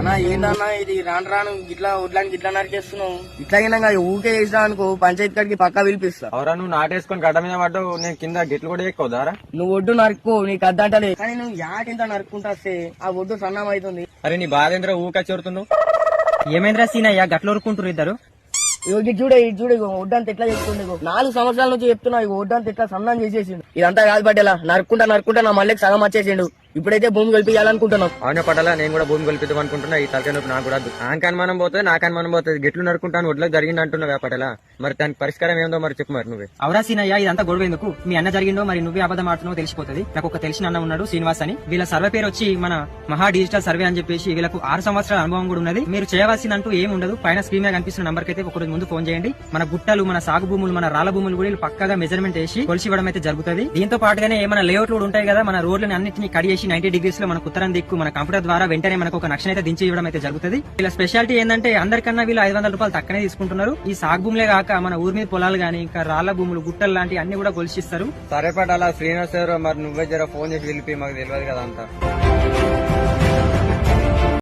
అన్నా ఏందన్నా ఇది రాను రాను ఇట్లా వడ్లానికి ఇట్లా నరికేస్తున్నావు. ఇట్లాగైనా ఊకే చేసినా అనుకో పంచాయతీ కాడికి పక్కా పిలిపిస్తా. ఎవరా నువ్వు నాటేసుకొని గడ్డ మీద పడ్డావు, నేను కింద గిట్లు కూడా ఎక్కువదారా? నువ్వు ఒడ్డు నరుక్కో, నీకు అద్దంటలే. కానీ నువ్వు యాటింత నరుక్కుంటా ఆ ఒడ్డు సన్నం అవుతుంది. అరే నీ బాధేంద్ర ఊక చెరుతున్నావు? ఏమైందిరా సీనయ్య గట్ల ఊరుకుంటారు ఇద్దరు? ఇది చూడే ఒడ్డంత ఎట్లా చెప్తుంది. 4 సంవత్సరాల నుంచి చెప్తున్నా ఒడ్డంత ఎట్లా సన్నం చేసేసిండు. ఇదంతా కాదు పట్టేలా నరుక్కుంటా నా మళ్ళీ సగం వచ్చేసిండు. ఇప్పుడైతే భూమి కలిపియాలనుకుంటున్నాం. అవునే పడాలా, నేను కూడా భూమి కల్పిద్దాం అనుకుంటున్నా. ఈ తలకాయ నొప్పి నాకు కూడా ఆంకాన్ మనం పోతుంది, నాకాన్ మనం పోతుంది. గిట్లు నరుకుంటాను ఒడ్లకు జరిగింది అంటున్నావా పటేలా? మరి దానికి పరిష్కారం ఏందో మరి చెప్పు మరి నువ్వే. అవరా సీనయ్య ఇదంతా గొడవ ఎందుకు? మీ అన్న జరిగిందో మరి నువ్వే అబద్ధం ఆడుతున్నావు తెలిసిపోతుంది. నాకు ఒక తెలిసిన అన్న ఉన్నాడు శ్రీనివాస్ అని. వీళ్ళ సర్వే పేరు వచ్చి మన మహా డిజిటల్ సర్వే అని చెప్పేసి వీళ్ళకు 6 సంవత్సరాల అనుభవం కూడా ఉన్నది. మీరు చేయవలసిందంటూ ఏం ఉండదు. పైన స్క్రీన్ మీద కనిపిస్తున్న నంబర్ కి అయితే ఒక రోజు ముందు ఫోన్ చేయండి. మన గుట్టలు, మన సాగు భూములు, మన రాళ్ల భూములు కూడా పక్కగా మెజర్మెంట్ వేసి కొలిసి ఇవ్వడం అయితే జరుగుతుంది. దీంతో పాటుగానే ఏమైనా లేఅవుట్లు కూడా ఉంటాయి కదా, మన రోడ్లను అన్నింటినీ కట్ చేసి 90 డిగ్రీస్ లో మన ఉత్తరం దిక్కు మన కంప్యూటర్ ద్వారా వెంటనే మనకు ఒక నక్షణ అయితే దించి ఇవ్వడం అయితే జరుగుతుంది. వీళ్ళ స్పెషాలిటీ ఏంటంటే అందరికన్నా వీళ్ళు 500 రూపాయలు తక్కువనే తీసుకుంటున్నారు. ఈ సాగు భూములే కాక మన ఊరి మీద పొలాలు గానీ ఇంకా రాళ్ల భూములు, గుట్టలు లాంటి అన్ని కూడా కొలిసిస్తారు. సరే పటాలా శ్రీనివాస్ గారు, మరి నువ్వే జర ఫోన్ చేసి వెళ్ళిపోయి, మాకు తెలియదు కదా అంతా.